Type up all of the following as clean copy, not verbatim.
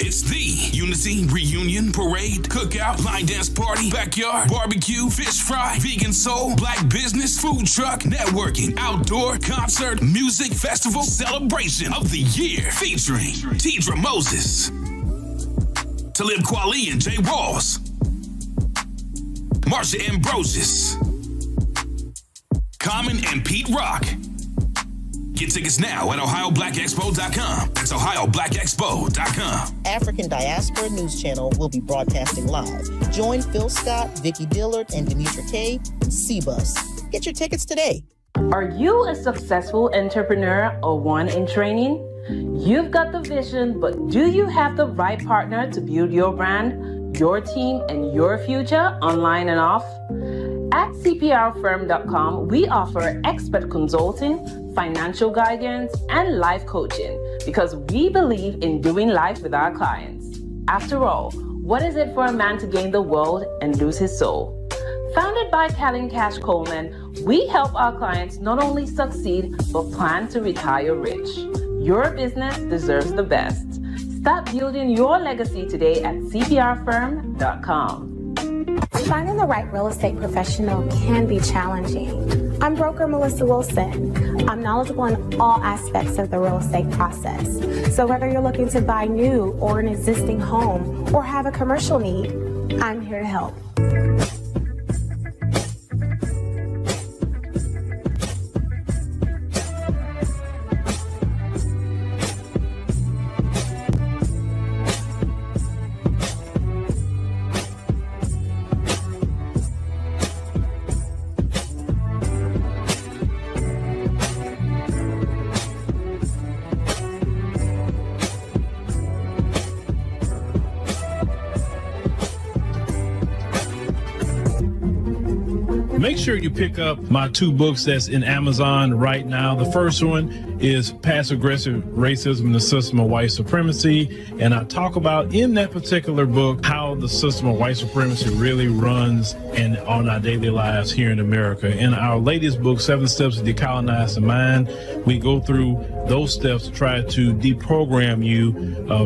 It's the Unity Reunion Parade, Cookout, Line Dance Party, Backyard, Barbecue, Fish Fry, Vegan Soul, Black Business, Food Truck, Networking, Outdoor, Concert, Music Festival, Celebration of the Year, featuring Tidra Moses, Talib Kweli and Jay Walls, Marsha Ambrosius, Common and Pete Rock. Get tickets now at OhioBlackExpo.com. That's OhioBlackExpo.com. African Diaspora News Channel will be broadcasting live. Join Phil Scott, Vicky Dillard, and Demetra Kay in C-Bus. Get your tickets today. Are you a successful entrepreneur or one in training? You've got the vision, but do you have the right partner to build your brand, your team, and your future online and off? At CPRfirm.com, we offer expert consulting, financial guidance, and life coaching because we believe in doing life with our clients. After all, what is it for a man to gain the world and lose his soul? Founded by Callan Cash Coleman, we help our clients not only succeed, but plan to retire rich. Your business deserves the best. Start building your legacy today at CPRfirm.com. Finding the right real estate professional can be challenging. I'm broker Melissa Wilson. I'm knowledgeable in all aspects of the real estate process. So whether you're looking to buy new or an existing home or have a commercial need, I'm here to help. Make sure you pick up my 2 books that's in Amazon right now. The first one is Passive-Aggressive Racism and the System of White Supremacy. And I talk about in that particular book how the system of white supremacy really runs and on our daily lives here in America. In our latest book, 7 Steps to Decolonize the Mind, we go through those steps to try to deprogram you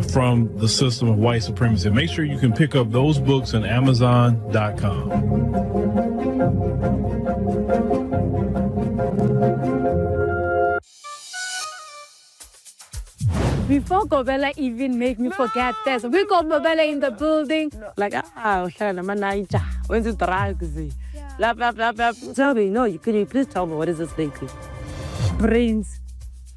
from the system of white supremacy. Make sure you can pick up those books on Amazon.com. Before Gobela even made me forget this, we got Gobela in the building. Like, when's it drugs? Blah, blah, blah, blah. Tell me, can you please tell me what is this thing? Brains,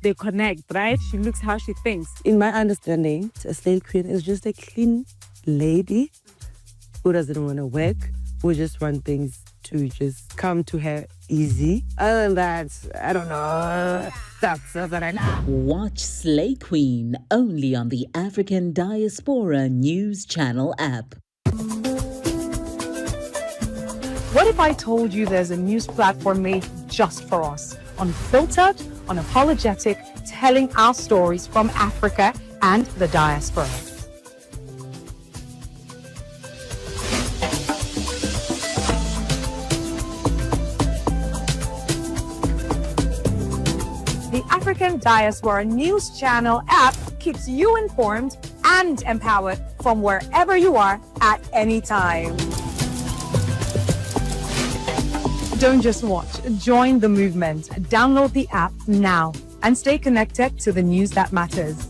they connect, right? She looks how she thinks. In my understanding, a slave queen is just a clean lady who doesn't want to work, who just want things to just come to her easy. Other than that, I don't know. That's what I know. Watch Slay Queen only on the African Diaspora News Channel app. What if I told you there's a news platform made just for us? Unfiltered, unapologetic, telling our stories from Africa and the diaspora. The African Diaspora News Channel app keeps you informed and empowered from wherever you are at any time. Don't just watch, join the movement. Download the app now and stay connected to the news that matters.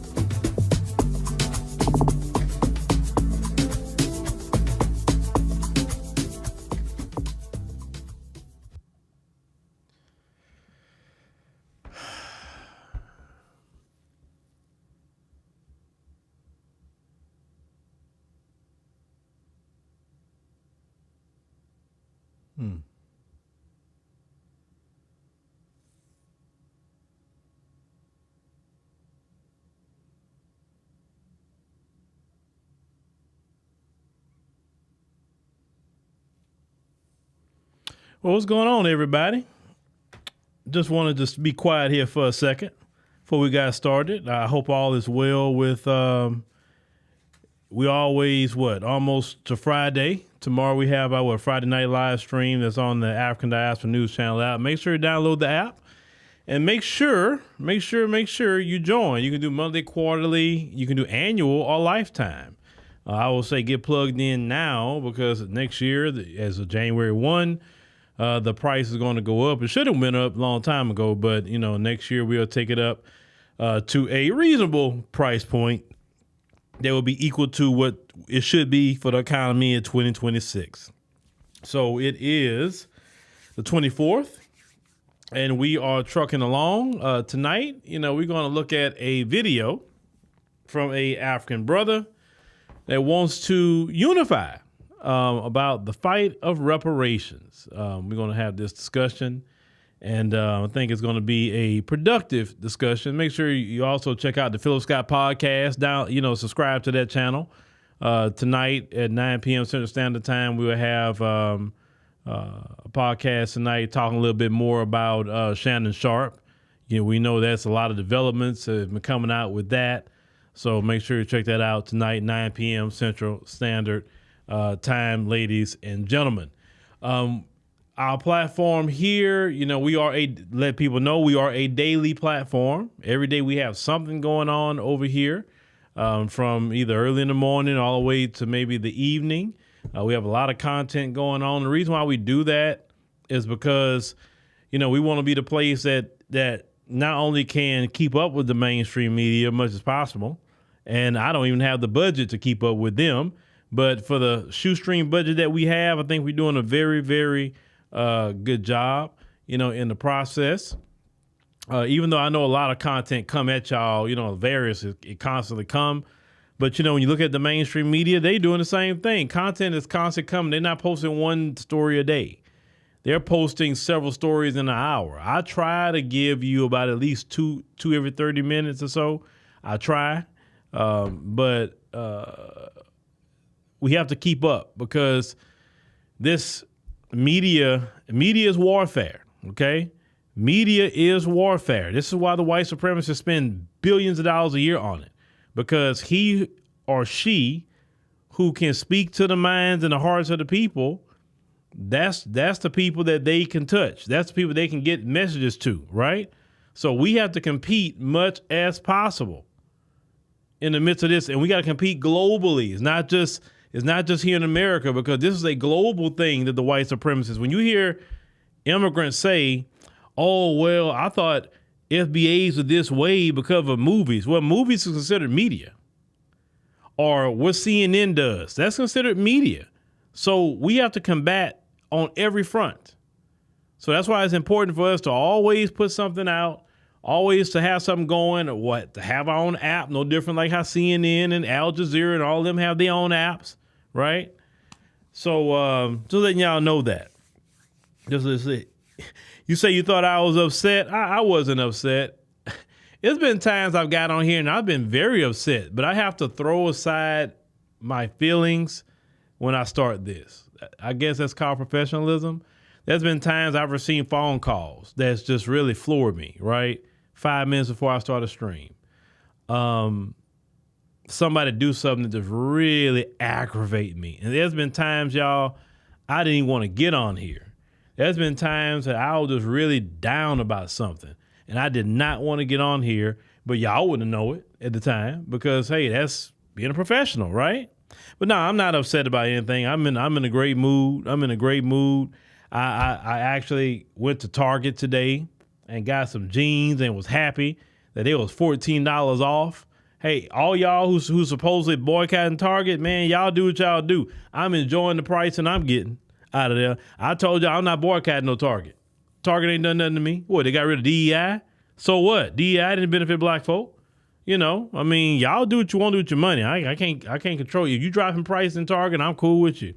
Well, what's going on, everybody? Just wanted to just be quiet here for a second before we got started. I hope all is well with, we always, almost to Friday. Tomorrow we have our Friday night live stream that's on the African Diaspora News Channel app. Make sure you download the app And make sure you join. You can do monthly, quarterly, you can do annual or lifetime. I will say get plugged in now because next year, as of January 1, the price is going to go up. It should have went up a long time ago, but next year we'll take it up to a reasonable price point that will be equal to what it should be for the economy in 2026. So it is the 24th, and we are trucking along. Tonight, we're going to look at a video from a African brother that wants to unify about the fight of reparations. We're going to have this discussion, and I think it's going to be a productive discussion. Make sure you also check out the Phillip Scott podcast. Subscribe to that channel. Tonight at 9 p.m. Central Standard Time, we will have a podcast tonight talking a little bit more about Shannon Sharp. We know that's a lot of developments have been coming out with that. So make sure you check that out tonight, 9 p.m. Central Standard Time, ladies and gentlemen. Our platform here, let people know we are a daily platform. Every day we have something going on over here, from either early in the morning all the way to maybe the evening. We have a lot of content going on. The reason why we do that is because, we want to be the place that not only can keep up with the mainstream media as much as possible, and I don't even have the budget to keep up with them, but for the shoestring budget that we have, I think we're doing a very, very good job, in the process. Even though I know a lot of content come at y'all, it constantly come. But, when you look at the mainstream media, they doing the same thing. Content is constantly coming. They're not posting one story a day. They're posting several stories in an hour. I try to give you about at least two every 30 minutes or so. I try. But we have to keep up because this media is warfare, okay? Media is warfare. This is why the white supremacists spend billions of dollars a year on it, because he or she who can speak to the minds and the hearts of the people, that's the people that they can touch. That's the people they can get messages to, right? So we have to compete much as possible in the midst of this, and we got to compete globally. It's not just here in America, because this is a global thing that the white supremacists, when you hear immigrants say, oh, well, I thought FBAs were this way because of movies. Well, movies is considered media. Or what CNN does, that's considered media. So we have to combat on every front. So that's why it's important for us to always put something out, always to have something going, or to have our own app, no different like how CNN and Al Jazeera and all of them have their own apps, right? So just letting y'all know that. You say you thought I was upset. I wasn't upset. It's been times I've got on here and I've been very upset, but I have to throw aside my feelings when I start this. I guess that's called professionalism. There's been times I've received phone calls that's just really floored me, right? 5 minutes before I start a stream. Somebody do something that just really aggravate me. And there's been times, y'all, I didn't even want to get on here. There's been times that I was just really down about something, and I did not want to get on here, but y'all wouldn't know it at the time because, hey, that's being a professional, right? But no, I'm not upset about anything. I'm in a great mood. I actually went to Target today and got some jeans and was happy that it was $14 off. Hey, all y'all who's supposedly boycotting Target, man, y'all do what y'all do. I'm enjoying the price and I'm getting out of there. I told y'all I'm not boycotting no Target. Target ain't done nothing to me. What, they got rid of DEI? So what? DEI didn't benefit black folk. Y'all do what you want to do with your money. I can't control you. If you dropping price in Target, I'm cool with you.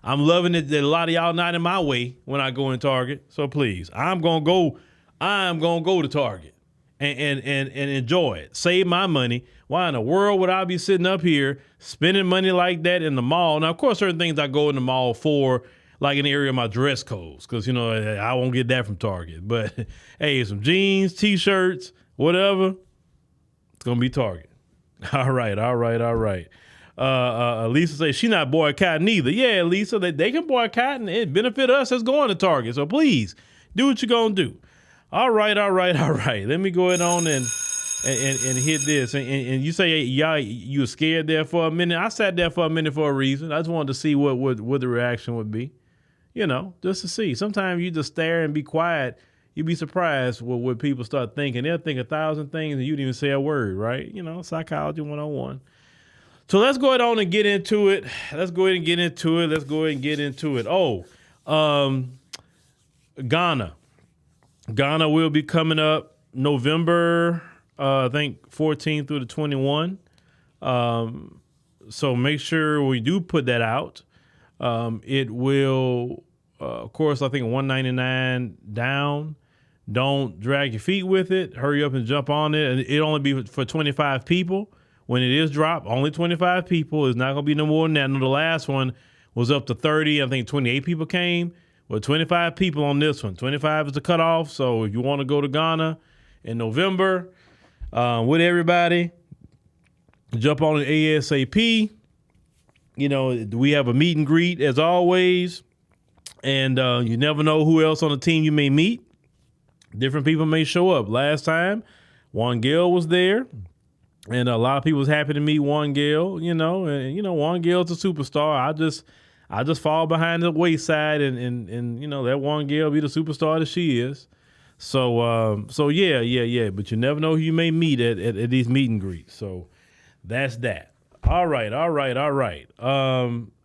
I'm loving it that a lot of y'all not in my way when I go in Target. So please, I'm gonna go to Target and enjoy it. Save my money. Why in the world would I be sitting up here spending money like that in the mall? Now, of course, certain things I go in the mall for, like in the area of my dress codes, because, I won't get that from Target. But, hey, some jeans, T-shirts, whatever, it's going to be Target. All right. Lisa says she's not boycotting either. Yeah, Lisa, they can boycott and it benefit us as going to Target. So please, do what you're going to do. All right. Let me go ahead on and hit this. And you say, y'all, you were scared there for a minute. I sat there for a minute for a reason. I just wanted to see what the reaction would be. You know, just to see. Sometimes you just stare and be quiet. You'd be surprised what people start thinking. They'll think 1,000 things and you didn't even say a word, right? You know, psychology 101. So let's go ahead on and get into it. Ghana. Ghana will be coming up November, I think 14th through the 21. So make sure we do put that out. It will, of course, I think $199 down. Don't drag your feet with it. Hurry up and jump on it. And it'll only be for 25 people. When it is dropped, only 25 people. It's not going to be no more than that. No, the last one was up to 30. I think 28 people came. Well, 25 people on this one. 25 is the cutoff. So if you want to go to Ghana in November with everybody, jump on it ASAP. You know, we have a meet and greet as always. And you never know who else on the team you may meet. Different people may show up. Last time, Juan Gale was there. And a lot of people was happy to meet Juan Gale, you know, and, you know, Juan Gale's a superstar. I just fall behind the wayside and you know, let Juan Gale be the superstar that she is. So yeah. But you never know who you may meet at these meet and greets. So that's that. All right.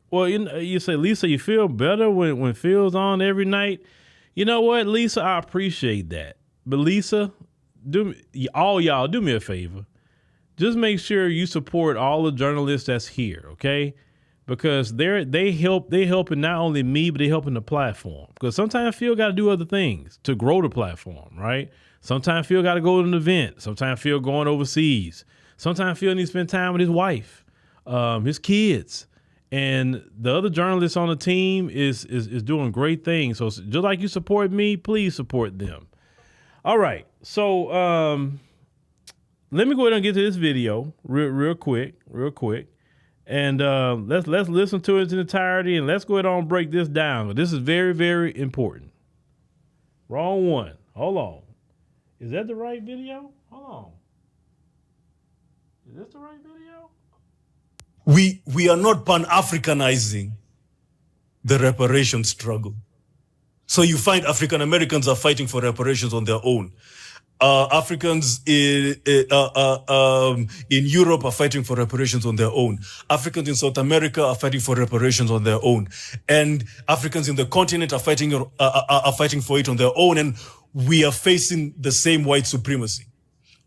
Well, you say, Lisa, you feel better when Phil's on every night. You know what, Lisa, I appreciate that. But Lisa, all y'all, do me a favor. Just make sure you support all the journalists that's here, okay? Because they helping not only me, but they helping the platform. Because sometimes Phil got to do other things to grow the platform, right? Sometimes Phil got to go to an event. Sometimes Phil going overseas. Sometimes Phil needs to spend time with his wife, his kids. And the other journalists on the team is doing great things. So just like you support me, please support them. All right. So let me go ahead and get to this video real quick. And let's listen to it in entirety, and let's go ahead and break this down. This is very, very important. Wrong one. Hold on. Is that the right video? Hold on. Is this the right video? We are not pan-Africanizing the reparations struggle. So you find African Americans are fighting for reparations on their own. Africans in Europe are fighting for reparations on their own. Africans in South America are fighting for reparations on their own. And Africans in the continent are fighting for it on their own. And we are facing the same white supremacy.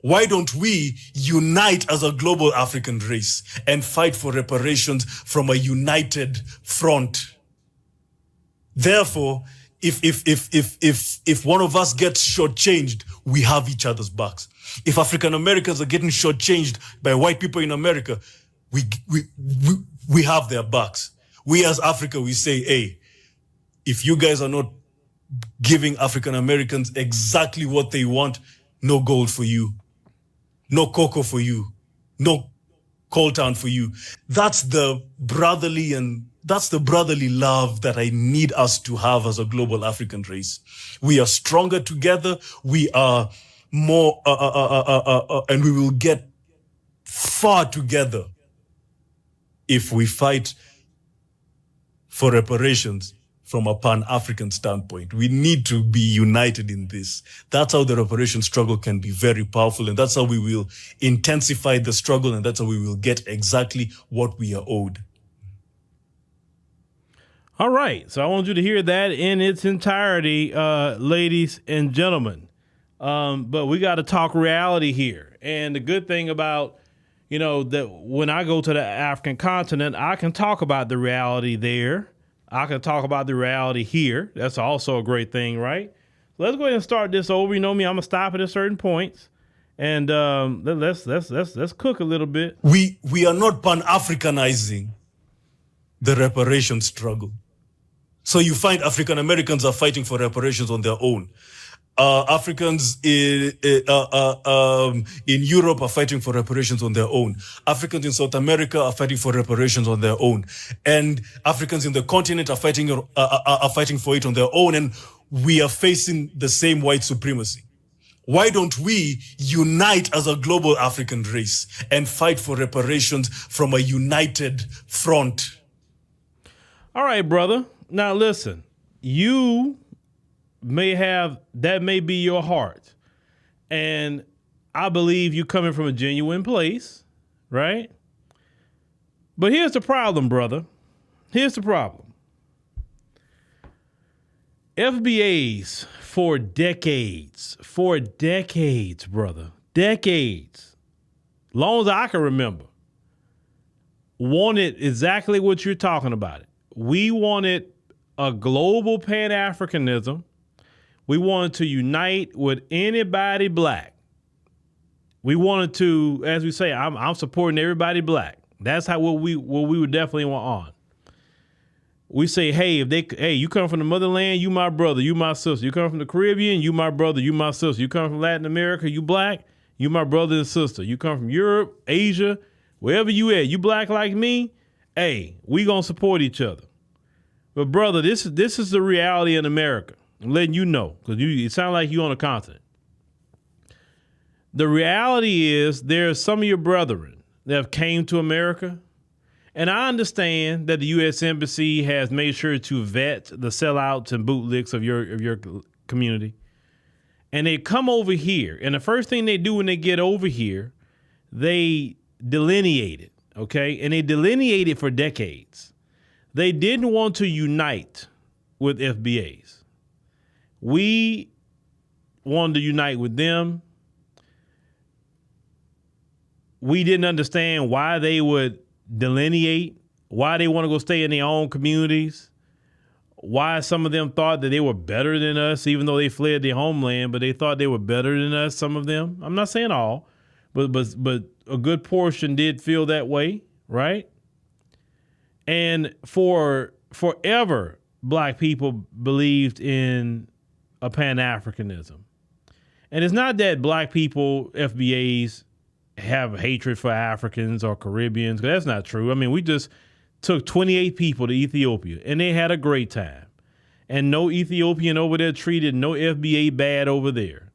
Why don't we unite as a global African race and fight for reparations from a united front? Therefore, if one of us gets shortchanged, we have each other's backs. If African Americans are getting shortchanged by white people in America, we have their backs. We as Africa, we say, hey, if you guys are not giving African Americans exactly what they want, no gold for you, no cocoa for you, no Coltown for you. That's the brotherly love that I need us to have as a global African race. We are stronger together. We are more, and we will get far together if we fight for reparations from a pan-African standpoint. We need to be united in this. That's how the reparation struggle can be very powerful, and that's how we will intensify the struggle, and that's how we will get exactly what we are owed. All right, so I want you to hear that in its entirety, ladies and gentlemen. But we got to talk reality here. And the good thing about, you know, that when I go to the African continent, I can talk about the reality there. I can talk about the reality here. That's also a great thing, right? Let's go ahead and start this over. You know me, I'm gonna stop at certain points, and let's cook a little bit. We are not pan-Africanizing the reparation struggle. So you find African Americans are fighting for reparations on their own. Africans in Europe are fighting for reparations on their own. Africans in South America are fighting for reparations on their own. And Africans in the continent are fighting for it on their own. And we are facing the same white supremacy. why don't we unite as a global African race and fight for reparations from a united front? All right, brother. Now listen, you that may be your heart. And I believe you coming from a genuine place, right? But here's the problem, brother. Here's the problem. FBAs for decades, brother, decades, long as I can remember, wanted exactly what you're talking about. We wanted a global pan-Africanism. We wanted to unite with anybody black. We wanted to, as we say, I'm supporting everybody black. That's what we would definitely want on. We say, hey, you come from the motherland, you my brother, you my sister. You come from the Caribbean, you my brother, you my sister. You come from Latin America, you black, you my brother and sister. You come from Europe, Asia, wherever you at, you black like me, hey, we gonna support each other. But brother, this is the reality in America. I'm letting you know, because it sounds like you on a continent. The reality is there are some of your brethren that have came to America, and I understand that the U.S. Embassy has made sure to vet the sellouts and bootlicks of your community. And they come over here, and the first thing they do when they get over here, they delineate it, okay? And they delineate it for decades. They didn't want to unite with FBAs. We wanted to unite with them. We didn't understand why they would delineate, why they want to go stay in their own communities, why some of them thought that they were better than us, even though they fled their homeland, but they thought they were better than us, some of them. I'm not saying all, but a good portion did feel that way, right? And forever, black people believed in a pan-Africanism. And it's not that black people, FBAs, have hatred for Africans or Caribbeans, because that's not true. I mean, we just took 28 people to Ethiopia, and they had a great time. And no Ethiopian over there treated no FBA bad over there.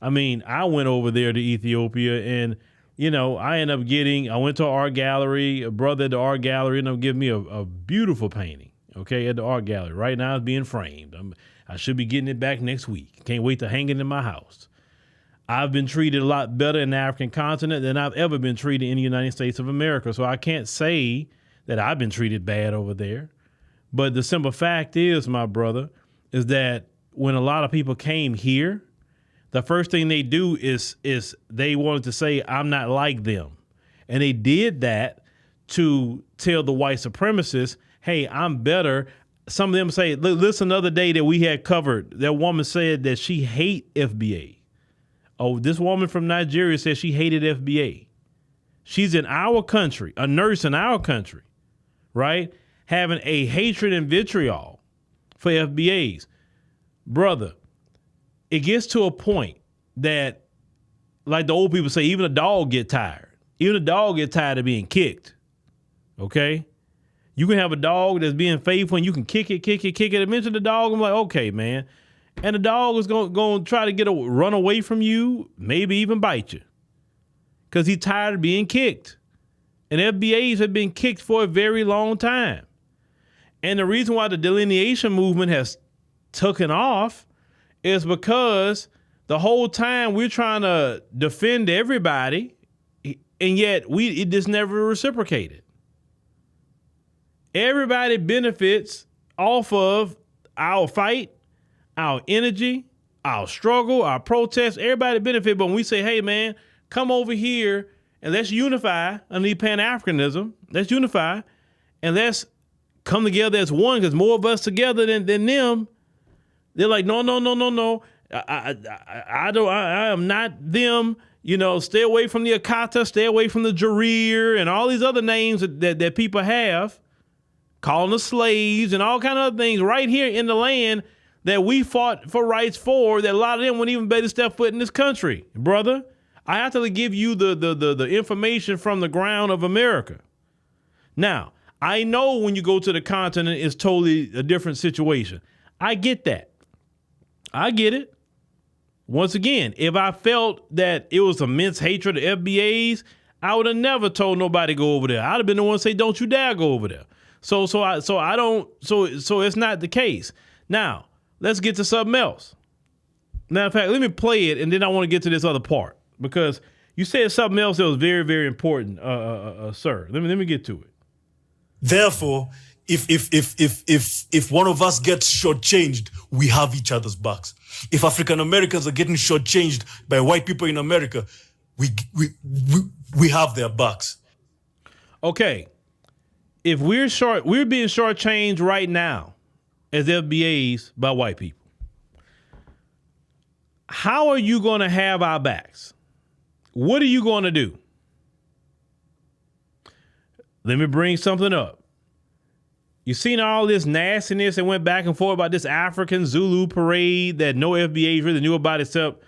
I mean, I went over there to Ethiopia, and, I went to an art gallery, a brother at the art gallery, and giving me a beautiful painting, okay, at the art gallery. Right now it's being framed. I should be getting it back next week. Can't wait to hang it in my house. I've been treated a lot better in the African continent than I've ever been treated in the United States of America. So I can't say that I've been treated bad over there. But the simple fact is, my brother, is that when a lot of people came here, the first thing they do is they wanted to say, I'm not like them. And they did that to tell the white supremacists, hey, I'm better. Some of them say, listen, the other day that we had covered, that woman said that she hate FBA. Oh, this woman from Nigeria said she hated FBA. She's in our country, a nurse in our country, right? Having a hatred and vitriol for FBAs. Brother, it gets to a point that, like the old people say, even a dog get tired. Even a dog get tired of being kicked, okay? You can have a dog that's being faithful and you can kick it. Eventually the dog, I'm like, okay, man. And the dog is going to try to run away from you, maybe even bite you, because he's tired of being kicked. And FBAs have been kicked for a very long time. And the reason why the delineation movement has taken off is because the whole time we're trying to defend everybody, and yet it just never reciprocated. Everybody benefits off of our fight, our energy, our struggle, our protest. Everybody benefit, but when we say, hey, man, come over here and let's unify under pan-Africanism. Let's unify and let's come together as one, because more of us together than them. They're like, no. I am not them. Stay away from the Akata, stay away from the Jareer and all these other names that people have, calling us slaves and all kind of other things right here in the land that we fought for rights for, that a lot of them wouldn't even be able to step foot in this country. Brother, I have to give you the information from the ground of America. Now, I know when you go to the continent, it's totally a different situation. I get that. I get it. once again, if I felt that it was immense hatred of FBAs, I would have never told nobody to go over there. I'd have been the one to say, don't you dare go over there. So it's not the case. Now, let's get to something else. Matter of fact, let me play it, and then I want to get to this other part, because you said something else that was very, very important, sir. Let me get to it. Therefore, if one of us gets shortchanged, we have each other's backs. If African Americans are getting shortchanged by white people in America, we have their backs. Okay, if we're being shortchanged right now as FBAs by white people, how are you going to have our backs? What are you going to do? Let me bring something up. You seen all this nastiness that went back and forth about this African Zulu parade that no FBAs really knew about except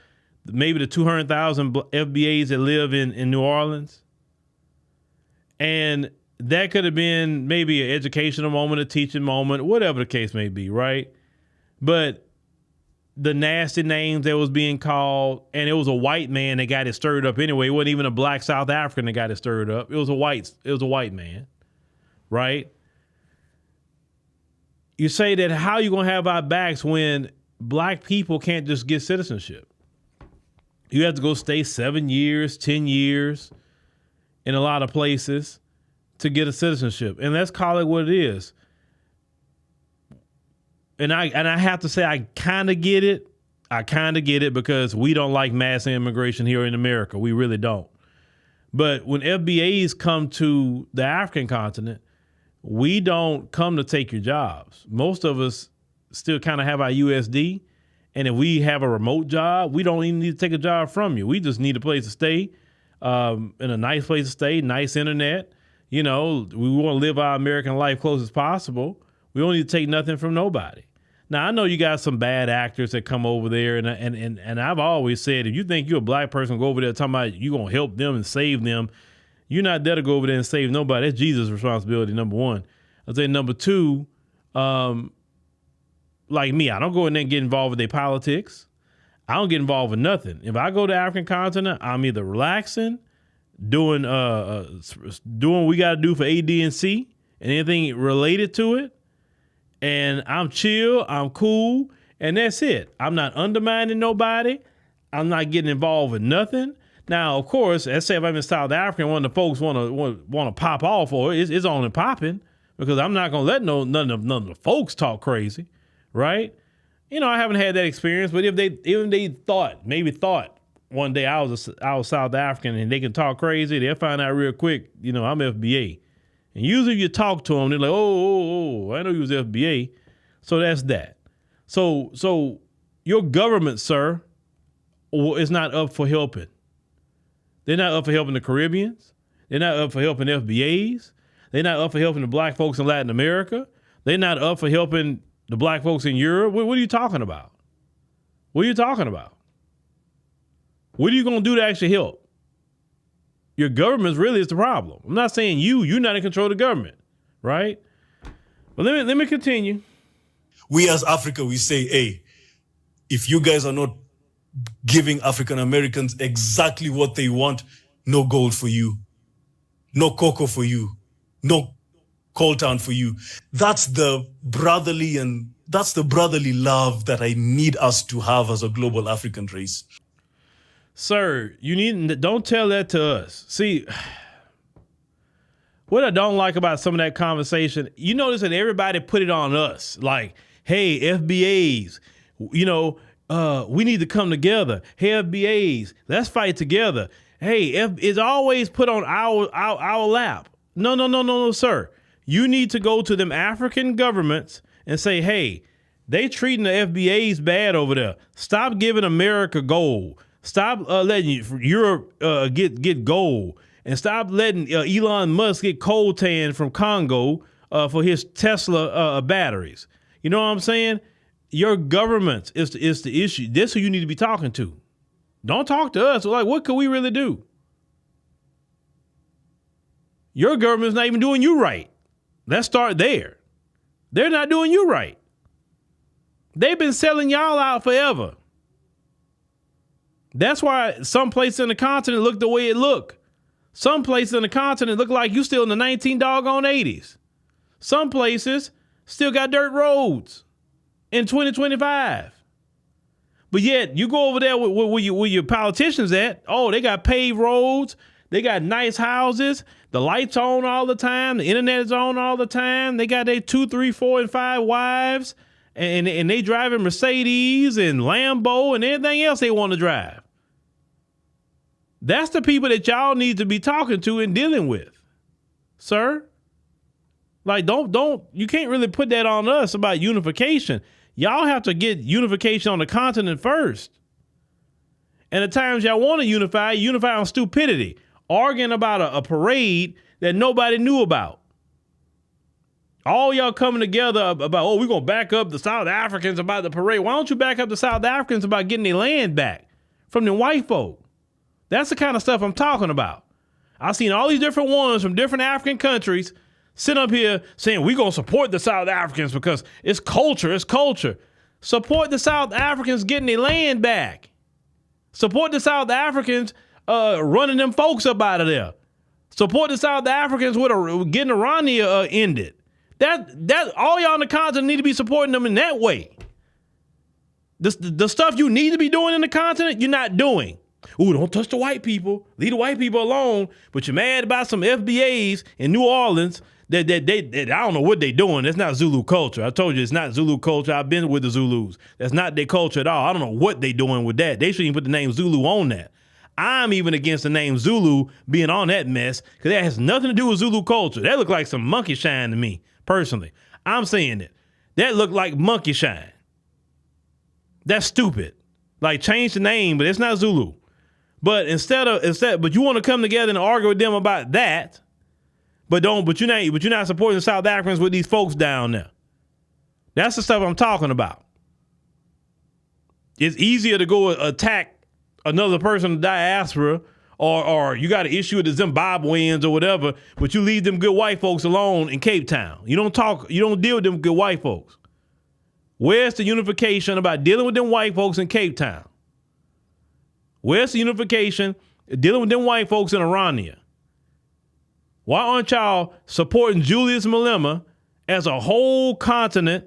maybe the 200,000 FBAs that live in New Orleans? And that could have been maybe an educational moment, a teaching moment, whatever the case may be, right? But the nasty names that was being called, and it was a white man that got it stirred up anyway. It wasn't even a black South African that got it stirred up. It was a white man, right? You say that how you gonna have our backs when black people can't just get citizenship? You have to go stay 7 years, 10 years in a lot of places to get a citizenship. And let's call it what it is. And I have to say, I kind of get it. I kind of get it because we don't like mass immigration here in America. We really don't. But when FBAs come to the African continent, we don't come to take your jobs. Most of us still kind of have our USD. And if we have a remote job, we don't even need to take a job from you. We just need a place to stay, in a nice place to stay, nice internet. You know, we want to live our American life close as possible. We don't need to take nothing from nobody. Now, I know you got some bad actors that come over there, and I've always said, if you think you're a black person, go over there talking about you're going to help them and save them, you're not there to go over there and save nobody. That's Jesus' responsibility, number one. I'd say number two, like me, I don't go in there and get involved with their politics. I don't get involved with nothing. If I go to the African continent, I'm either relaxing, doing what we got to do for A, D, and C, and anything related to it. And I'm chill, I'm cool, and that's it. I'm not undermining nobody. I'm not getting involved with nothing. Now, of course, let's say if I'm in South Africa and one of the folks want to pop off for it, it's only popping, because I'm not going to let none of the folks talk crazy, right? You know, I haven't had that experience, but if they thought one day I was South African and they can talk crazy, they'll find out real quick, you know, I'm FBA. And usually you talk to them, they're like, oh, I know you was FBA. So that's that. So your government, sir, is not up for helping. They're not up for helping the Caribbeans. They're not up for helping FBAs. They're not up for helping the black folks in Latin America. They're not up for helping the black folks in Europe. What are you talking about? What are you talking about? What are you going to do to actually help? Your government really is the problem. I'm not saying you're not in control of the government, right? But let me continue. We as Africa, we say, hey, if you guys are not giving African Americans exactly what they want, no gold for you, no cocoa for you, no coltan for you. That's the brotherly love that I need us to have as a global African race. Sir, don't tell that to us. See, what I don't like about some of that conversation, you notice that everybody put it on us. Like, hey, FBAs, you know, we need to come together. Hey, FBAs, let's fight together. Hey, it's always put on our lap. No, sir. You need to go to them African governments and say, hey, they treating the FBAs bad over there. Stop giving America gold. Stop letting Europe get gold, and stop letting Elon Musk get coltan from Congo for his Tesla batteries. You know what I'm saying? Your government is the issue. This is who you need to be talking to. Don't talk to us. Like, what can we really do? Your government's not even doing you right. Let's start there. They're not doing you right. They've been selling y'all out forever. That's why some places in the continent look the way it look. Some places in the continent look like you still in the 1980s. Some places still got dirt roads in 2025. But yet you go over there where your politicians at. Oh, they got paved roads. They got nice houses. The lights on all the time. The internet is on all the time. They got their 2, 3, 4, and 5 wives. And they driving Mercedes and Lambo and anything else they want to drive. That's the people that y'all need to be talking to and dealing with, sir. Like, you can't really put that on us about unification. Y'all have to get unification on the continent first. And at times y'all want to unify on stupidity, arguing about a parade that nobody knew about. All y'all coming together about, we're going to back up the South Africans about the parade. Why don't you back up the South Africans about getting their land back from the white folk? That's the kind of stuff I'm talking about. I've seen all these different ones from different African countries sit up here saying we're going to support the South Africans because it's culture. Support the South Africans getting their land back. Support the South Africans running them folks up out of there. Support the South Africans with getting Irania ended. That all y'all on the continent need to be supporting them in that way. The stuff you need to be doing in the continent, you're not doing. Ooh, don't touch the white people. Leave the white people alone. But you're mad about some FBAs in New Orleans that I don't know what they're doing. That's not Zulu culture. I told you it's not Zulu culture. I've been with the Zulus. That's not their culture at all. I don't know what they're doing with that. They shouldn't even put the name Zulu on that. I'm even against the name Zulu being on that mess because that has nothing to do with Zulu culture. That looked like some monkey shine to me, personally. I'm saying it. That looked like monkey shine. That's stupid. Like, change the name, but it's not Zulu. But but you want to come together and argue with them about that, but you're not supporting the South Africans with these folks down there. That's the stuff I'm talking about. It's easier to go attack another person in the diaspora, or you got an issue with the Zimbabweans or whatever, but you leave them good white folks alone in Cape Town. You don't deal with them good white folks. Where's the unification about dealing with them white folks in Cape Town? Where's the unification dealing with them white folks in Irania? Why aren't y'all supporting Julius Malema as a whole continent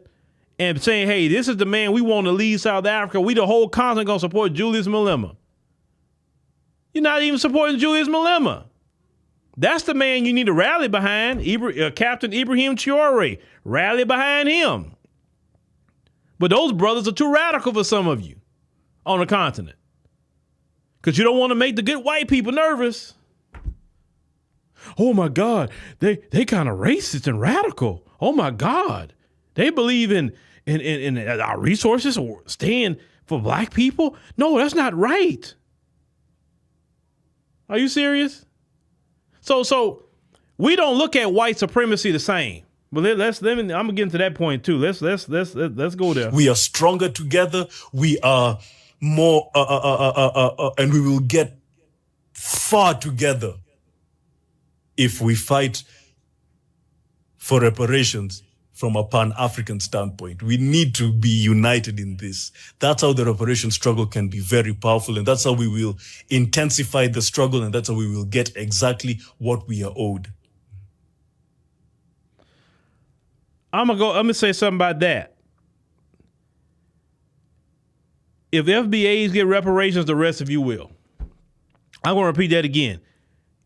and saying, hey, this is the man we want to lead South Africa. We the whole continent going to support Julius Malema. You're not even supporting Julius Malema. That's the man you need to rally behind, Captain Ibrahim Traore. Rally behind him. But those brothers are too radical for some of you on the continent. Because you don't want to make the good white people nervous. Oh my God, they kind of racist and radical. Oh my God, they believe in our resources or staying for black people. No, that's not right. Are you serious? So we don't look at white supremacy the same. But I'm gonna get into that point too. Let's go there. We are stronger together. We are more, and we will get far together if we fight for reparations from a pan-African standpoint. We need to be united in this. That's how the reparation struggle can be very powerful, and that's how we will intensify the struggle, and that's how we will get exactly what we are owed. I'm gonna say something about that. If FBAs get reparations, the rest of you will. I'm going to repeat that again.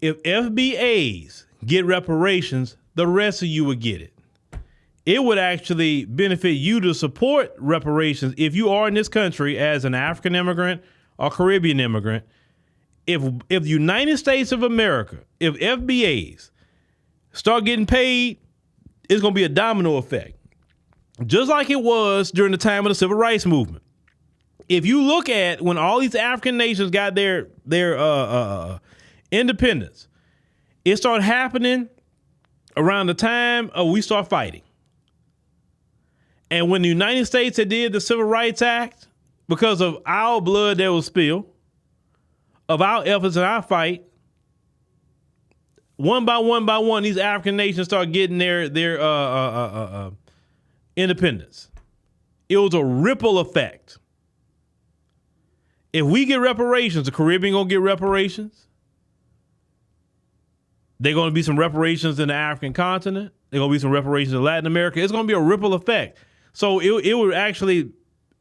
If FBAs get reparations, the rest of you will get it. It would actually benefit you to support reparations if you are in this country as an African immigrant or Caribbean immigrant. If the United States of America, if FBAs start getting paid, it's going to be a domino effect. Just like it was during the time of the Civil Rights Movement. If you look at when all these African nations got their independence, it started happening around the time we start fighting. And when the United States had did the Civil Rights Act, because of our blood that was spilled, of our efforts in our fight, one by one, these African nations start getting their independence. It was a ripple effect. If we get reparations, the Caribbean going to get reparations. They're going to be some reparations in the African continent. There going to be some reparations in Latin America. It's going to be a ripple effect. So it would actually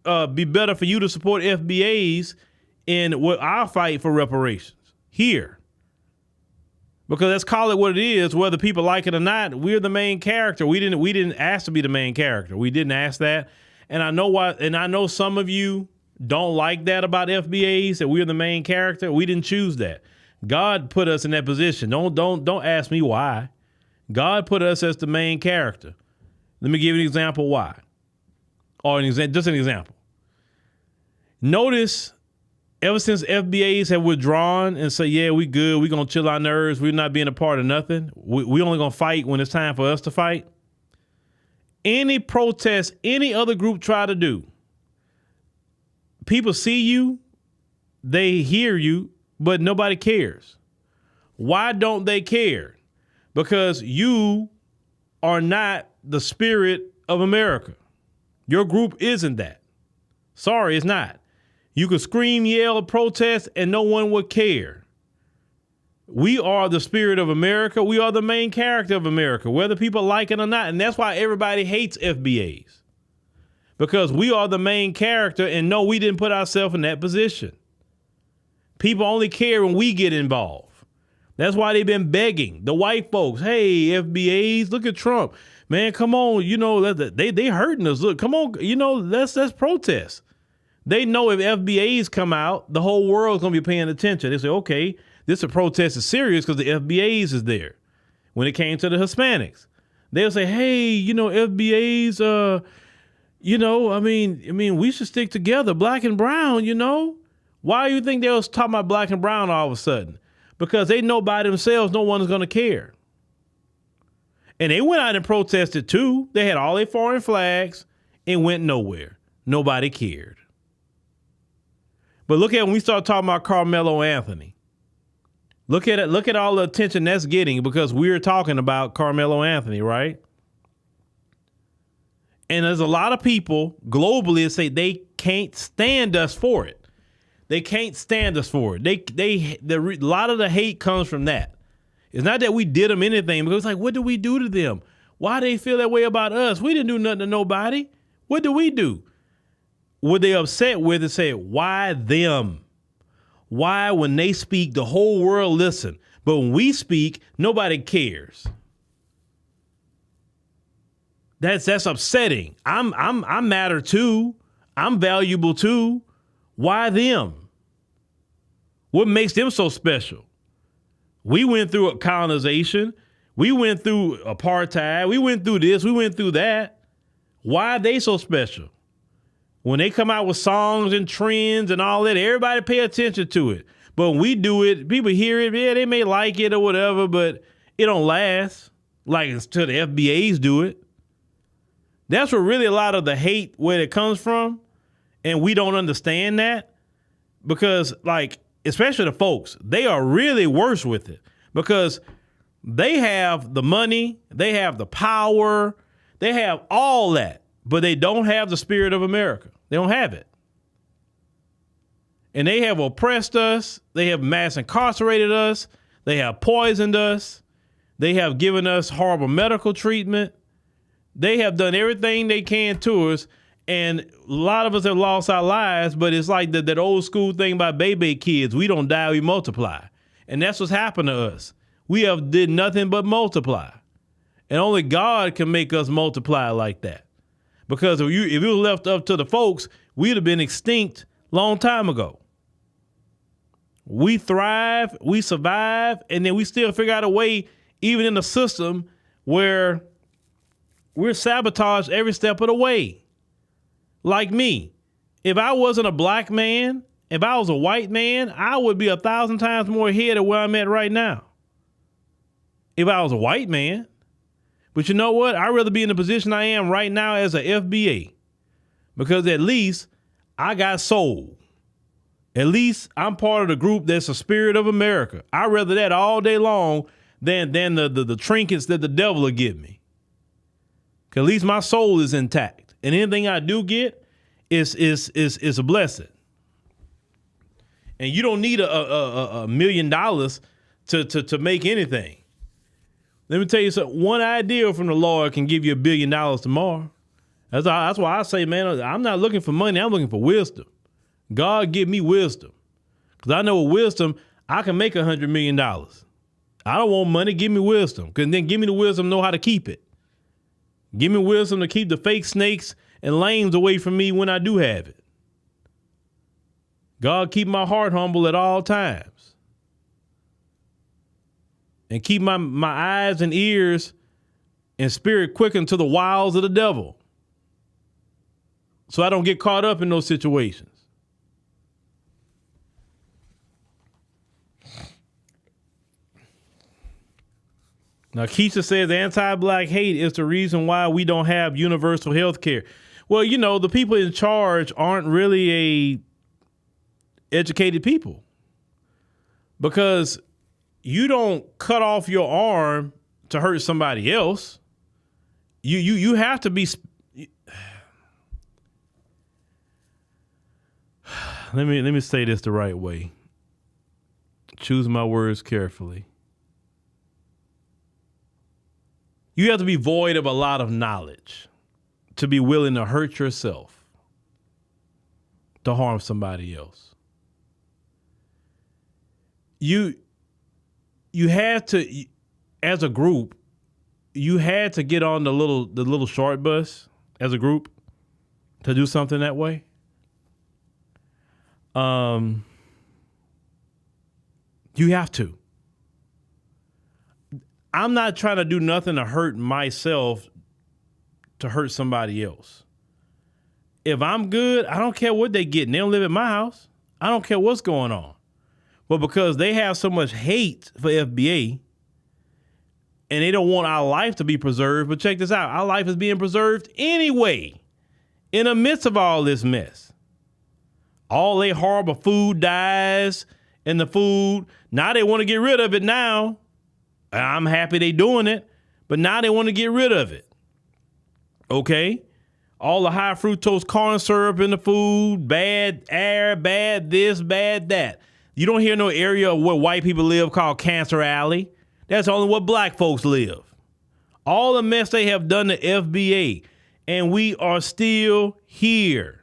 be better for you to support FBAs in what our fight for reparations here. Because let's call it what it is, whether people like it or not, we're the main character. We didn't ask to be the main character. We didn't ask that. And I know why, and I know some of you don't like that about FBAs, that we're the main character. We didn't choose that. God put us in that position. Don't ask me why. God put us as the main character. Let me give you an example why. Or just an example. Notice ever since FBAs have withdrawn and say, yeah, we good, we going to chill our nerves, we're not being a part of nothing, we only going to fight when it's time for us to fight. Any protest any other group try to do, people see you, they hear you, but nobody cares. Why don't they care? Because you are not the spirit of America. Your group isn't that. Sorry, it's not. You could scream, yell, protest, and no one would care. We are the spirit of America. We are the main character of America, whether people like it or not. And that's why everybody hates FBAs. Because we are the main character, and no, we didn't put ourselves in that position. People only care when we get involved. That's why they've been begging the white folks, hey, FBAs, look at Trump. Man, come on, they hurting us. Look, come on, let's protest. They know if FBAs come out, the whole world's going to be paying attention. They say, okay, this protest is serious because the FBAs is there. When it came to the Hispanics, they'll say, hey, FBAs, I mean, we should stick together, black and brown, Why do you think they was talking about black and brown all of a sudden? Because they know by themselves no one is going to care. And they went out and protested too. They had all their foreign flags and went nowhere. Nobody cared. But look at when we start talking about Carmelo Anthony. Look at it. Look at all the attention that's getting because we're talking about Carmelo Anthony, right? And there's a lot of people globally that say they can't stand us for it. They can't stand us for it. A lot of the hate comes from that. It's not that we did them anything, because it's like, what did we do to them? Why they feel that way about us? We didn't do nothing to nobody. What did we do? What they upset with is say, why them? Why when they speak, the whole world listen, but when we speak, nobody cares. That's upsetting. I'm matter too. I'm valuable too. Why them? What makes them so special? We went through a colonization. We went through apartheid. We went through this. We went through that. Why are they so special? When they come out with songs and trends and all that, everybody pay attention to it. But when we do it, people hear it. Yeah, they may like it or whatever, but it don't last like until the FBAs do it. That's where really a lot of the hate where it comes from. And we don't understand that because, like, especially the folks, they are really worse with it because they have the money, they have the power, they have all that, but they don't have the spirit of America. They don't have it. And they have oppressed us. They have mass incarcerated us. They have poisoned us. They have given us horrible medical treatment. They have done everything they can to us. And a lot of us have lost our lives, but it's like that old school thing about baby kids. We don't die, we multiply. And that's what's happened to us. We have did nothing but multiply. And only God can make us multiply like that. Because if it was left up to the folks, we'd have been extinct long time ago. We thrive, we survive, and then we still figure out a way, even in the system, where we're sabotaged every step of the way. Like me, if I wasn't a black man, if I was a white man, I would be 1,000 times more ahead of where I'm at right now. If I was a white man. But you know what? I'd rather be in the position I am right now as a FBA. Because at least I got soul. At least I'm part of the group that's a spirit of America. I'd rather that all day long than the trinkets that the devil will give me. Because at least my soul is intact. And anything I do get is a blessing. And you don't need a $1 million to make anything. Let me tell you something. One idea from the Lord can give you $1 billion tomorrow. That's why I say, man, I'm not looking for money. I'm looking for wisdom. God give me wisdom. Because I know with wisdom, I can make $100 million. I don't want money. Give me wisdom. Because then give me the wisdom to know how to keep it. Give me wisdom to keep the fake snakes and lames away from me when I do have it. God, keep my heart humble at all times. And keep my eyes and ears and spirit quickened to the wiles of the devil. So I don't get caught up in those situations. Now, Keisha says anti-black hate is the reason why we don't have universal health care. Well, you know, the people in charge aren't really a educated people, because you don't cut off your arm to hurt somebody else. You have to be. Let me say this the right way. Choose my words carefully. You have to be void of a lot of knowledge to be willing to hurt yourself, to harm somebody else. You had to, as a group, you had to get on the little short bus as a group to do something that way. You have to. I'm not trying to do nothing to hurt myself to hurt somebody else. If I'm good, I don't care what they getting. They don't live at my house. I don't care what's going on. But because they have so much hate for FBA and they don't want our life to be preserved, but check this out, our life is being preserved anyway in the midst of all this mess. All they horrible food dyes and the food, now they want to get rid of it now. I'm happy they doing it, but now they want to get rid of it. Okay? All the high fructose corn syrup in the food, bad air, bad this, bad that. You don't hear no area where white people live called Cancer Alley. That's only where black folks live. All the mess they have done to FBA, and we are still here.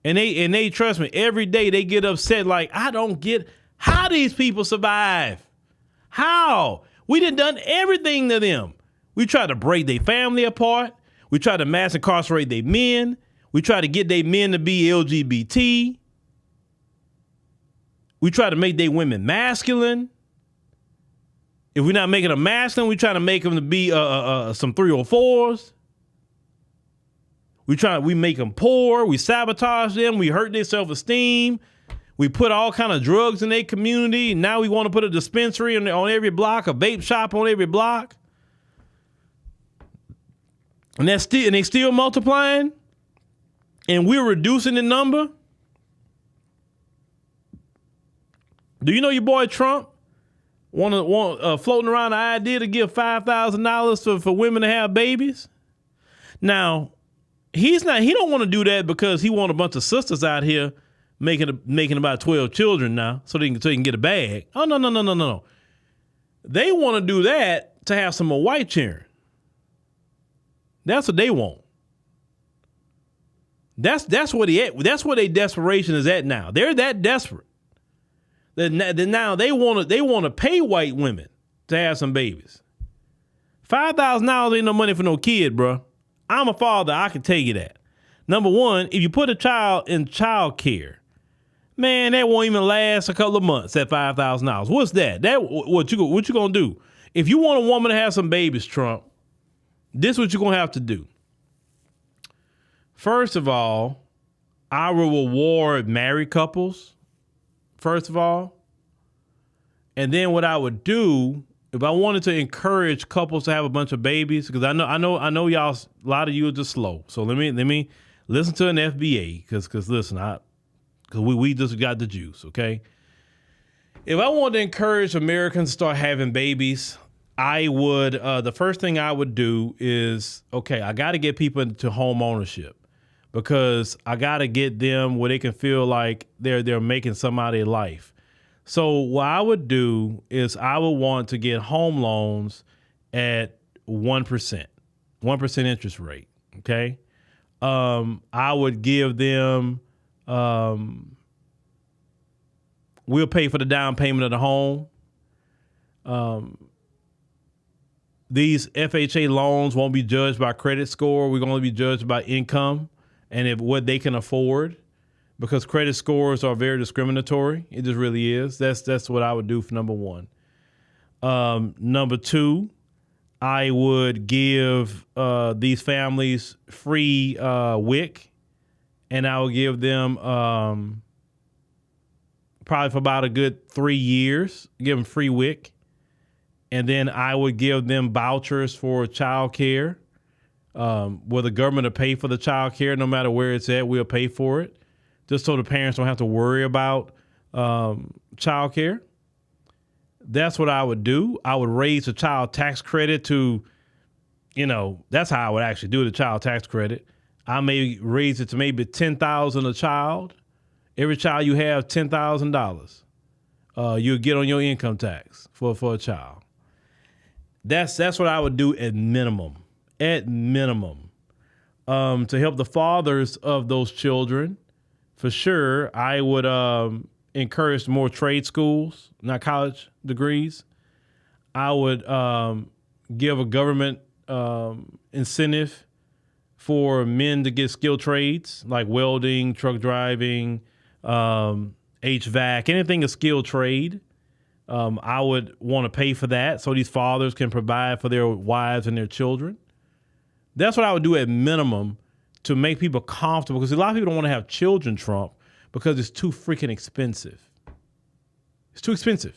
And they trust me, every day they get upset like, I don't get how these people survive. How? We done everything to them. We try to break their family apart. We try to mass incarcerate their men. We try to get their men to be LGBT. We try to make their women masculine. If we're not making them masculine, we try to make them to be some 304s. We make them poor. We sabotage them. We hurt their self-esteem. We put all kind of drugs in their community. Now we want to put a dispensary on every block, a vape shop on every block. And they still multiplying. And we're reducing the number. Do you know your boy Trump floating around the idea to give $5,000 for women to have babies? Now, he don't want to do that because he want a bunch of sisters out here making about 12 children now so they can get a bag. Oh, no. They want to do that to have some more white cheering. That's what they want. That's where their desperation is at now. They're that desperate. Now they want to pay white women to have some babies. $5,000 ain't no money for no kid, bro. I'm a father. I can tell you that. Number one, if you put a child in child care, man, that won't even last a couple of months at $5,000. What's that? What you gonna do? If you want a woman to have some babies, Trump, this is what you're gonna have to do. First of all, I will reward married couples. First of all, and then what I would do if I wanted to encourage couples to have a bunch of babies, because I know y'all, a lot of you are just slow. So let me listen to an FBA, because listen, we just got the juice, okay? If I wanted to encourage Americans to start having babies, I would, the first thing I would do is, okay, I got to get people into home ownership. because I got to get them where they can feel like they're making somebody's life. So what I would do is I would want to get home loans at 1% interest rate. Okay. I would give them, we'll pay for the down payment of the home. These FHA loans won't be judged by credit score. We're going to be judged by income and what they can afford, because credit scores are very discriminatory. It just really is. That's what I would do for number one. Number two, I would give these families free WIC, and I would give them probably for about a good 3 years, give them free WIC. And then I would give them vouchers for child care, where the government will pay for the child care no matter where it's at. We'll pay for it, just so the parents don't have to worry about child care. That's what I would do. I would raise the child tax credit to, that's how I would actually do the child tax credit. I may raise it to maybe $10,000 a child. Every child you have, $10,000. You'll get on your income tax for a child. That's what I would do at minimum. At minimum. To help the fathers of those children, for sure, I would encourage more trade schools, not college degrees. I would give a government incentive for men to get skilled trades like welding, truck driving, HVAC, anything a skilled trade. I would want to pay for that so these fathers can provide for their wives and their children. That's what I would do at minimum to make people comfortable, because a lot of people don't want to have children, Trump, because it's too freaking expensive. It's too expensive.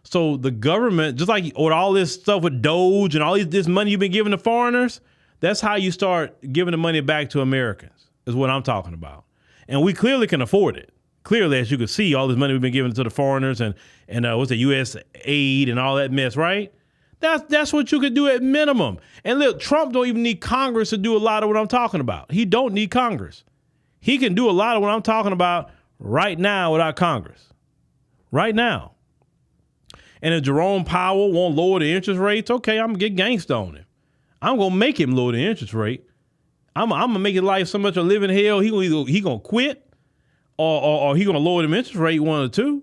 So the government, just like with all this stuff with Doge and all this money you've been giving to foreigners, that's how you start giving the money back to Americans, is what I'm talking about. And we clearly can afford it. Clearly, as you can see, all this money we've been giving to the foreigners and what's the U.S. aid and all that mess, right? That's what you could do at minimum. And look, Trump don't even need Congress to do a lot of what I'm talking about. He don't need Congress. He can do a lot of what I'm talking about right now without Congress. Right now. And if Jerome Powell won't lower the interest rates, okay, I'm going to get gangsta on him. I'm going to make him lower the interest rate. I'm going to make his life so much a living hell, he going to quit. Or he gonna lower the interest rate, one or two.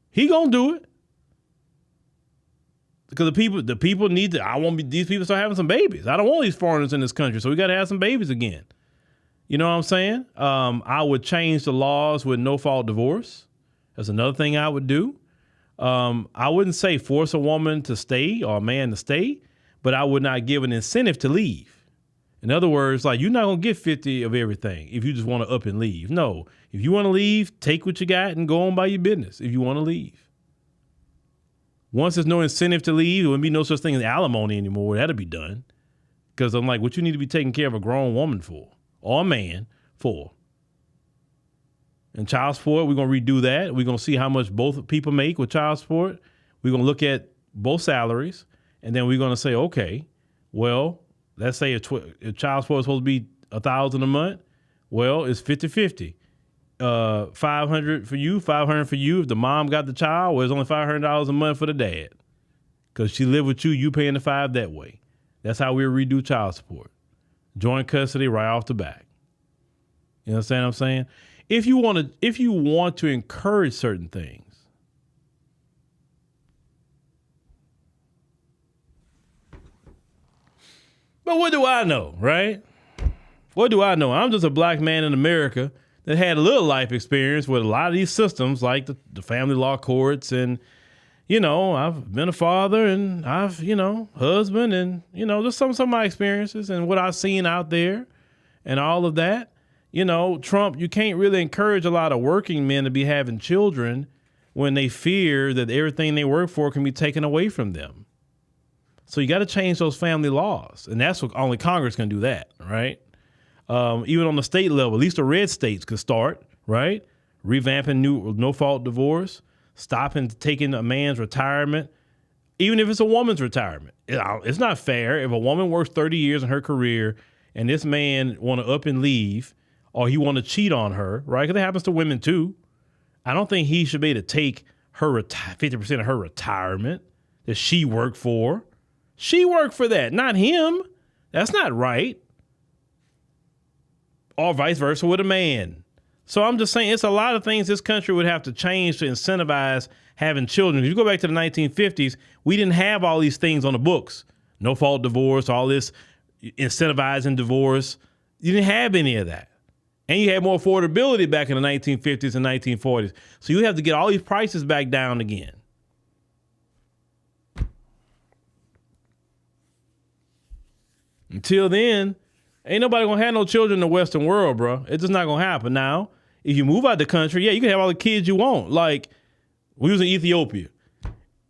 He gonna do it because the people need to. I want these people to start having some babies. I don't want these foreigners in this country, so we got to have some babies again. You know what I'm saying? I would change the laws with no-fault divorce. That's another thing I would do. I wouldn't say force a woman to stay or a man to stay, but I would not give an incentive to leave. In other words, like, you're not going to get 50 of everything if you just want to up and leave. No, if you want to leave, take what you got and go on by your business if you want to leave. Once there's no incentive to leave, there wouldn't be no such thing as alimony anymore. That'll be done. Because I'm like, what you need to be taking care of a grown woman for, or a man for. And child support, we're going to redo that. We're going to see how much both people make with child support. We're going to look at both salaries, and then we're going to say, okay, well, let's say if child support is supposed to be $1,000 a month, well, it's 50-50. 500 for you, 500 for you. If the mom got the child, well, it's only $500 a month for the dad. Because she live with you, you paying the $5 that way. That's how we redo child support. Joint custody right off the back. You understand what I'm saying? If you want to encourage certain things, but what do I know, right? What do I know? I'm just a black man in America that had a little life experience with a lot of these systems, like the family law courts, and, I've been a father, and I've, husband, and, just some of my experiences and what I've seen out there and all of that. Trump, you can't really encourage a lot of working men to be having children when they fear that everything they work for can be taken away from them. So you got to change those family laws. And that's what only Congress can do that, right? Even on the state level, at least the red states could start, right? Revamping no-fault divorce, stopping taking a man's retirement, even if it's a woman's retirement. It's not fair if a woman works 30 years in her career and this man want to up and leave, or he want to cheat on her, right? Because it happens to women too. I don't think he should be able to take her 50% of her retirement that she worked for. She worked for that, not him. That's not right. Or vice versa with a man. So I'm just saying it's a lot of things this country would have to change to incentivize having children. If you go back to the 1950s, we didn't have all these things on the books. No fault divorce, all this incentivizing divorce. You didn't have any of that. And you had more affordability back in the 1950s and 1940s. So you have to get all these prices back down again. Until then, ain't nobody gonna have no children in the Western world, bro. It's just not gonna happen. Now, if you move out the country, yeah, you can have all the kids you want. Like, we was in Ethiopia.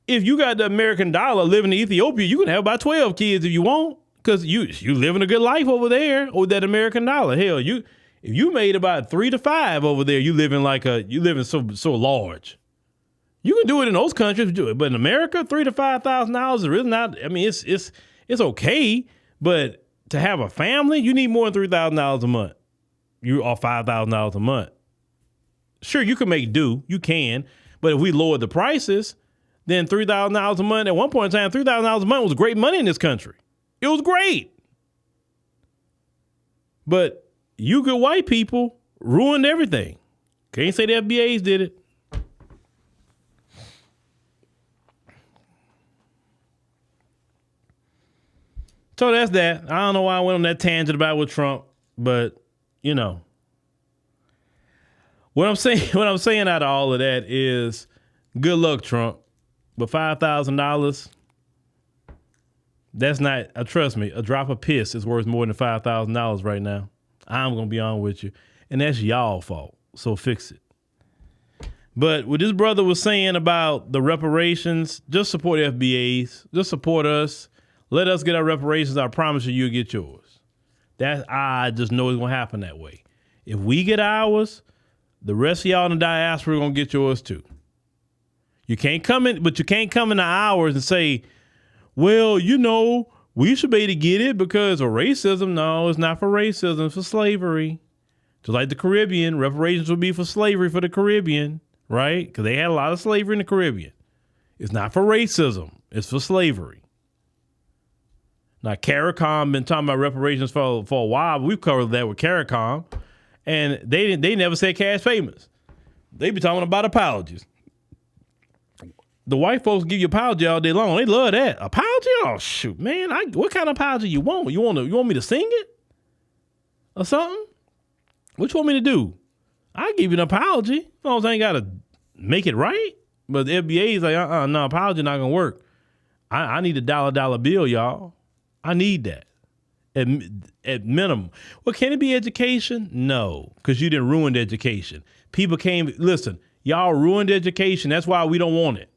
If you got the American dollar living in Ethiopia, you can have about 12 kids if you want, because you living a good life over there with that American dollar. Hell, if you made about 3 to 5 over there, you living so large. You can do it in those countries, but in America, $3,000 to $5,000 is really not. I mean, it's okay, but to have a family, you need more than $3,000 a month. Or $5,000 a month. Sure, you can make do, you can, but if we lower the prices, then $3,000 a month. At one point in time, $3,000 a month was great money in this country. It was great, but you good white people ruined everything. Can't say the FBAs did it. So that's that. I don't know why I went on that tangent about with Trump, but you know, what I'm saying out of all of that is good luck, Trump. But $5,000, that's not, trust me, a drop of piss is worth more than $5,000 right now. I'm going to be on with you. And that's y'all fault. So fix it. But what this brother was saying about the reparations, just support FBAs. Just support us. Let us get our reparations. I promise you'll get yours. I just know it's going to happen that way. If we get ours, the rest of y'all in the diaspora are going to get yours too. You can't come in, but you can't come into ours and say, well, you know, we should be able to get it because of racism. No, it's not for racism. It's for slavery. Just like the Caribbean, reparations would be for slavery for the Caribbean, right? Because they had a lot of slavery in the Caribbean. It's not for racism. It's for slavery. Now, CARICOM been talking about reparations for a while, but we've covered that with CARICOM, and they never said cash payments. They be talking about apologies. The white folks give you apology all day long. They love that. Apology? Oh, shoot, man. What kind of apology you want? You want me to sing it? Or something? What you want me to do? I'll give you an apology. As long as I ain't got to make it right. But the FBA is like, no, apology not going to work. I need a dollar bill, y'all. I need that. At minimum. Well, can it be education? No, because you didn't ruin the education. People listen, y'all ruined education. That's why we don't want it.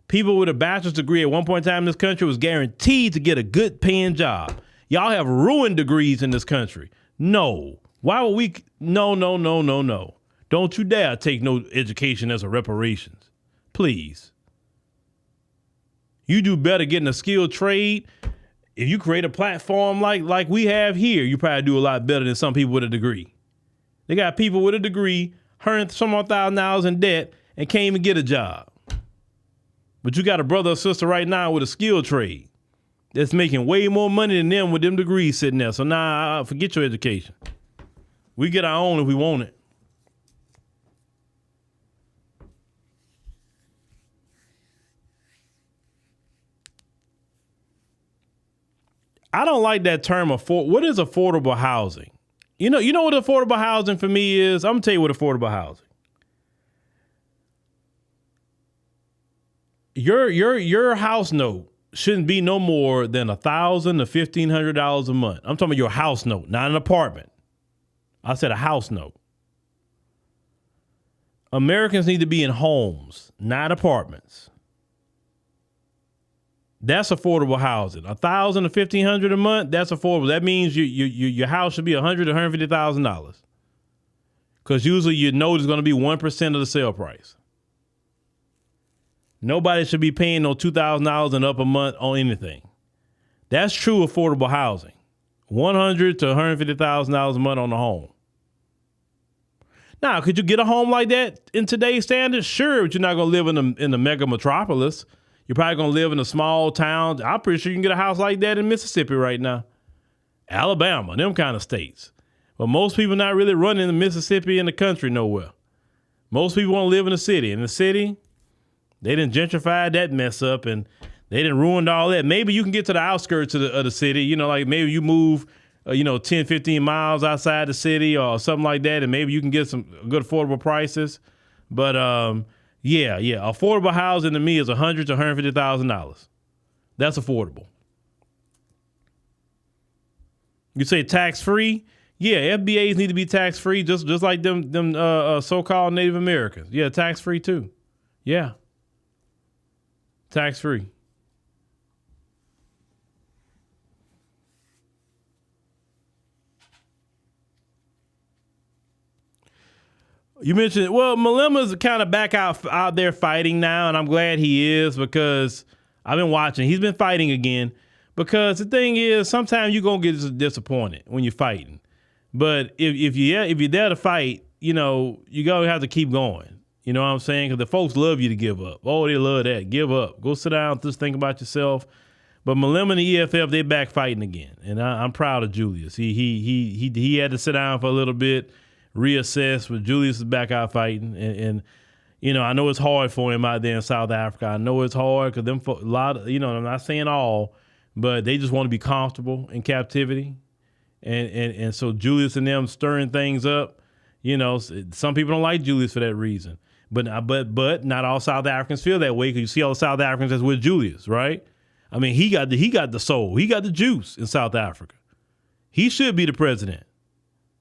People with a bachelor's degree at one point in time in this country was guaranteed to get a good paying job. Y'all have ruined degrees in this country. No. Why would we? No. Don't you dare take no education as a reparations. Please. You do better getting a skilled trade. If you create a platform like we have here, you probably do a lot better than some people with a degree. They got people with a degree, earning some more $1,000 in debt, and can't even get a job. But you got a brother or sister right now with a skilled trade that's making way more money than them with them degrees sitting there. So forget your education. We get our own if we want it. I don't like that term. What is affordable housing? You know what affordable housing for me is? I'm gonna tell you what affordable housing. Your house note shouldn't be no more than $1,000 to $1,500 a month. I'm talking about your house note, not an apartment. I said a house note. Americans need to be in homes, not apartments. That's affordable housing. $1,000 to $1,500 a month, that's affordable. That means your house should be $100,000 to $150,000. Because usually your note is going to be 1% of the sale price. Nobody should be paying no $2,000 and up a month on anything. That's true affordable housing. $100,000 to $150,000 a month on the home. Now, could you get a home like that in today's standards? Sure, but you're not going to live in the mega metropolis. You're probably going to live in a small town. I'm pretty sure you can get a house like that in Mississippi right now. Alabama, them kind of states. But most people not really running in Mississippi in the country nowhere. Most people want to live in the city. In the city, they didn't gentrify that mess up and they didn't ruin all that. Maybe you can get to the outskirts of the city. You know, like maybe you move 10, 15 miles outside the city or something like that, and maybe you can get some good affordable prices. But yeah, affordable housing to me is $100,000 to $150,000. That's affordable. You say tax free? Yeah, FBAs need to be tax free, just like them so-called Native Americans. Yeah, tax free too. Yeah, tax free. You mentioned, well, Malema's kind of back out there fighting now, and I'm glad he is because I've been watching. He's been fighting again because the thing is, sometimes you're going to get disappointed when you're fighting. But if you're there to fight, you know, you're going to have to keep going. You know what I'm saying? Because the folks love you to give up. Oh, they love that. Give up. Go sit down, just think about yourself. But Malema and the EFF, they back fighting again. And I'm proud of Julius. He had to sit down for a little bit, reassess, but Julius is back out fighting. And you know, I know it's hard for him out there in South Africa. I know it's hard because them a lot of, you know, I'm not saying all, but they just want to be comfortable in captivity. And so Julius and them stirring things up, you know, some people don't like Julius for that reason. But not all South Africans feel that way because you see all the South Africans that's with Julius, right? I mean, he got the soul. He got the juice in South Africa. He should be the president.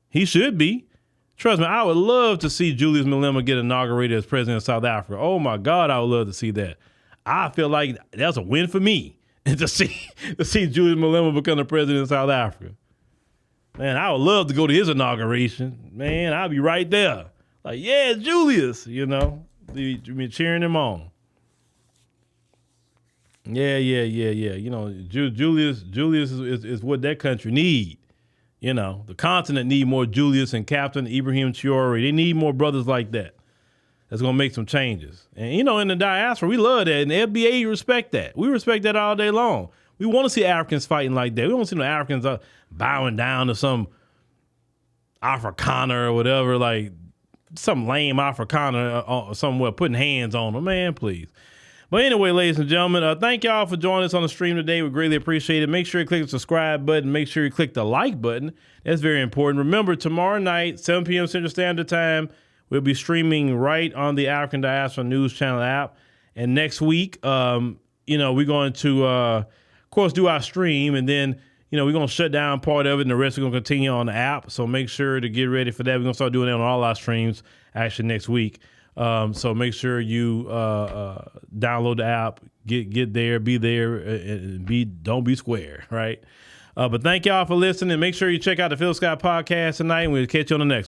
He should be. Trust me, I would love to see Julius Malema get inaugurated as president of South Africa. Oh, my God, I would love to see that. I feel like that's a win for me to see Julius Malema become the president of South Africa. Man, I would love to go to his inauguration. Man, I'll be right there. Like, yeah, Julius, you know, be cheering him on. Yeah. You know, Julius is what that country need. You know, the continent need more Julius and Captain Ibrahim Traore. They need more brothers like that. That's going to make some changes. And, you know, in the diaspora, we love that. And the FBA respect that. We respect that all day long. We want to see Africans fighting like that. We don't see no Africans bowing down to some Afrikaner or whatever, like some lame Afrikaner somewhere putting hands on them. Man, please. But anyway, ladies and gentlemen, thank y'all for joining us on the stream today. We greatly appreciate it. Make sure you click the subscribe button. Make sure you click the like button. That's very important. Remember, tomorrow night, 7 p.m. Central Standard Time, we'll be streaming right on the African Diaspora News Channel app. And next week, you know, we're going to, of course, do our stream. And then, you know, we're going to shut down part of it, and the rest we're going to continue on the app. So make sure to get ready for that. We're going to start doing that on all our streams, actually, next week. So make sure you download the app, get there, be there, and don't be square, right? But thank y'all for listening. Make sure you check out the Phillip Scott podcast tonight, and we'll catch you on the next.